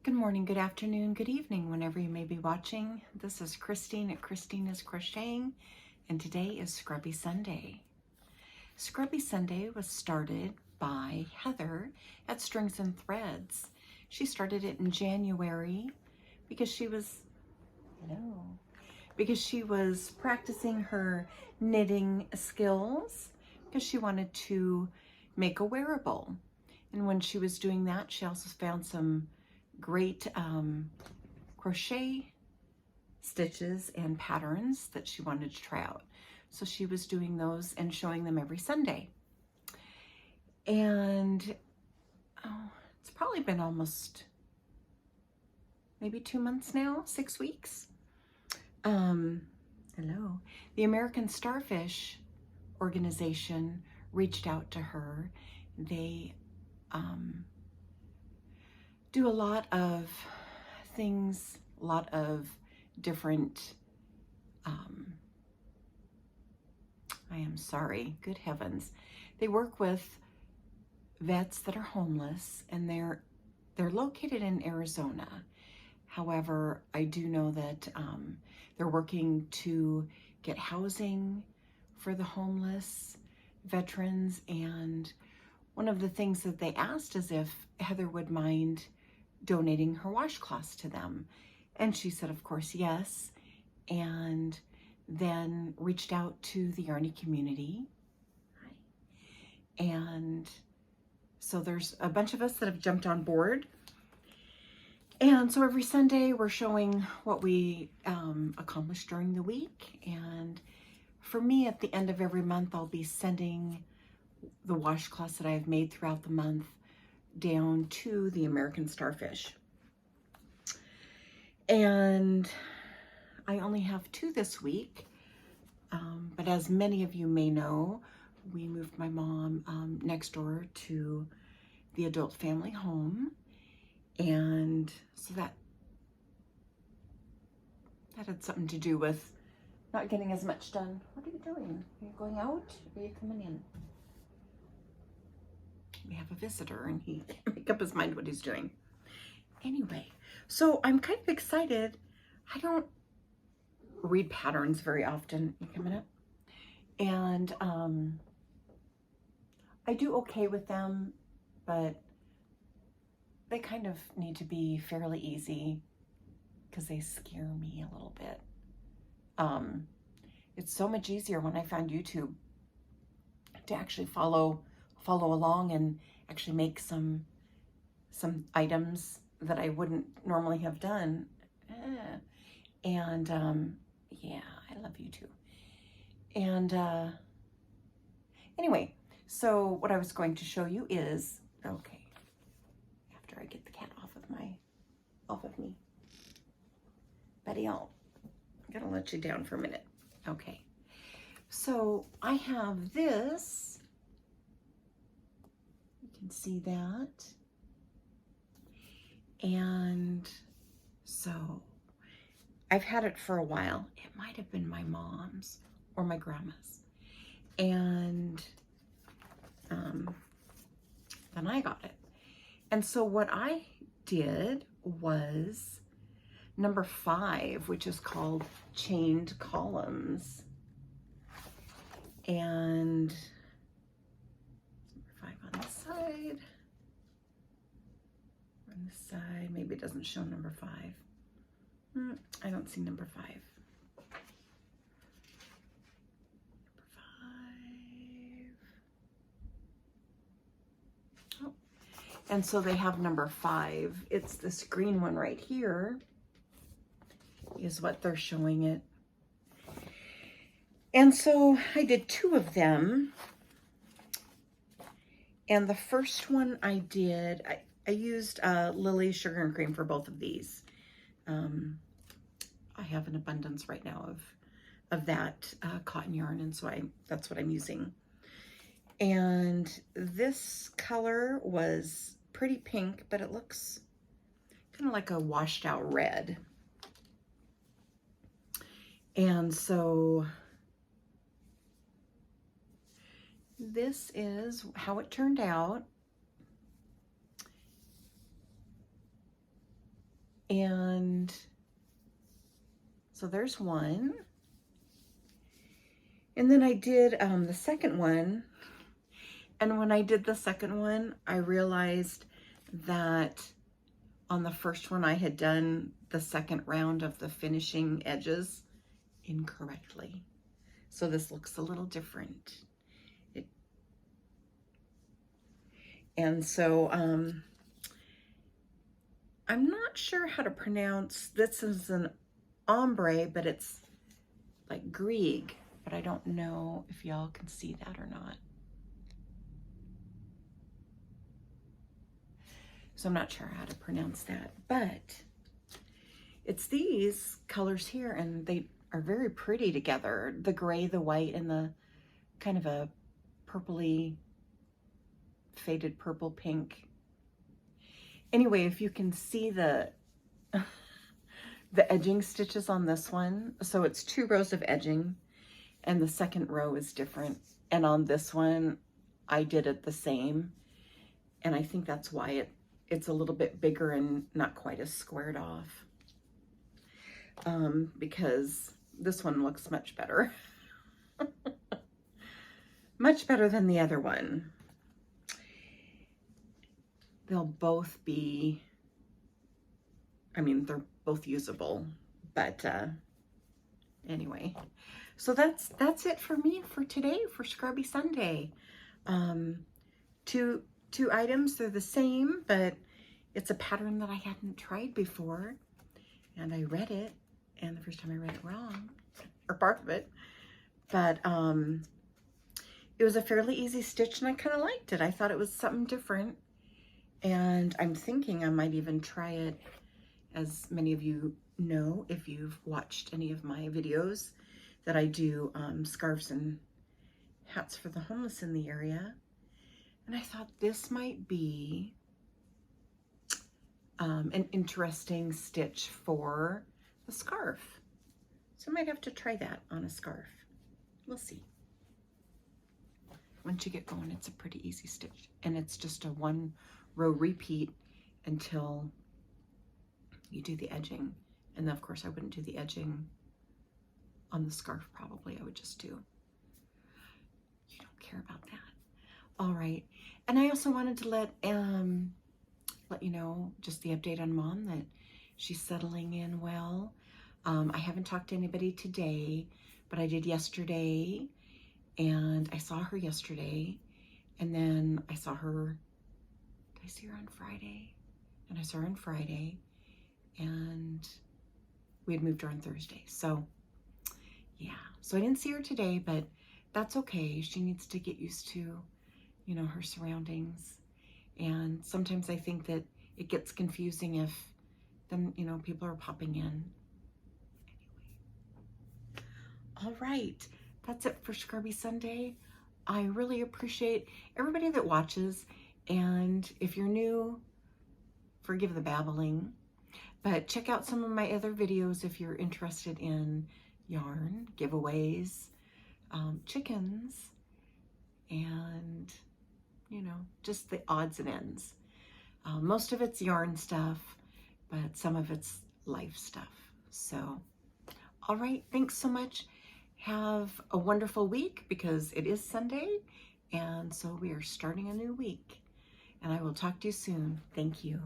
Good morning, good afternoon, good evening, whenever you may be watching. This is Christine at Christine is Crocheting, and today is Scrubby Sunday. Scrubby Sunday was started by Heather at Strings and Threads. She started it in January because she was, practicing her knitting skills because she wanted to make a wearable. And when she was doing that, she also found some great crochet stitches and patterns that she wanted to try out. So she was doing those and showing them every Sunday. And it's probably been almost maybe 2 months now, 6 weeks. Hello. The American Starfish organization reached out to her. They do a lot of things, a lot of different, good heavens. They work with vets that are homeless, and they're located in Arizona. However, I do know that they're working to get housing for the homeless veterans, and one of the things that they asked is if Heather would mind donating her washcloths to them. And she said, of course, yes. And then reached out to the Yarny community. And so there's a bunch of us that have jumped on board. And so every Sunday we're showing what we accomplished during the week. And for me, at the end of every month, I'll be sending the washcloths that I've made throughout the month down to the American Starfish. And I only have 2 this week, but as many of you may know, we moved my mom next door to the adult family home, and so that had something to do with not getting as much done. What are you doing? Are you going out, or are you coming in? We have a visitor and he can't make up his mind what he's doing. Anyway, so I'm kind of excited. I don't read patterns very often. You coming up? And I do okay with them, but they kind of need to be fairly easy because they scare me a little bit. It's so much easier when I found YouTube to actually follow along and actually make some items that I wouldn't normally have done. And yeah, I love YouTube. And anyway, so what I was going to show you is, okay, after I get the cat off of me. Betty, I'm gonna let you down for a minute. Okay, so I have this. Can see that. And so I've had it for a while. It might have been my mom's or my grandma's. And then I got it. And so what I did was number 5, which is called Chained Columns. And on this side, maybe it doesn't show number 5. I don't see number 5. Oh, and so they have number 5. It's this green one right here is what they're showing it. And so I did 2 of them. And the first one I did, I used Lily's Sugar and Cream for both of these. I have an abundance right now of that cotton yarn, and so that's what I'm using. And this color was pretty pink, but it looks kind of like a washed out red. And so this is how it turned out. And so there's one. And then I did the second one. And when I did the second one, I realized that on the first one, I had done the second round of the finishing edges incorrectly. So this looks a little different. And so I'm not sure how to pronounce, this is an ombre, but it's like Grieg, but I don't know if y'all can see that or not. So I'm not sure how to pronounce that, but it's these colors here, and they are very pretty together. The gray, the white, and the kind of a purpley, faded purple pink. Anyway, if you can see the edging stitches on this one, so it's 2 rows of edging, and the second row is different. And on this one, I did it the same, and I think that's why it's a little bit bigger and not quite as squared off, because this one looks much better. Much better than the other one. They'll both be, I mean, they're both usable, but anyway. So that's it for me for today, for Scrubby Sunday. Two items, they're the same, but it's a pattern that I hadn't tried before, and I read it, and the first time I read it wrong, or part of it, but it was a fairly easy stitch, and I kind of liked it. I thought it was something different, and I'm thinking I might even try it. As many of you know, if you've watched any of my videos, that I do scarves and hats for the homeless in the area. And I thought this might be an interesting stitch for the scarf. So I might have to try that on a scarf. We'll see. Once you get going, it's a pretty easy stitch. And it's just a 1 row repeat until you do the edging. And then of course I wouldn't do the edging on the scarf probably. I would just do, you don't care about that. All right. And I also wanted to let you know just the update on Mom, that she's settling in well. I haven't talked to anybody today, but I did yesterday, and I saw her yesterday, and then I saw her, did I see her on Friday? And I saw her on Friday, and we had moved her on Thursday. So yeah, so I didn't see her today, but that's okay. She needs to get used to, you know, her surroundings. And sometimes I think that it gets confusing if then, you know, people are popping in. Anyway. All right, that's it for Scrubby Sunday. I really appreciate everybody that watches. And if you're new, forgive the babbling, but check out some of my other videos if you're interested in yarn, giveaways, chickens, and, you know, just the odds and ends. Most of it's yarn stuff, but some of it's life stuff. So, all right, thanks so much. Have a wonderful week, because it is Sunday, and so we are starting a new week. And I will talk to you soon. Thank you.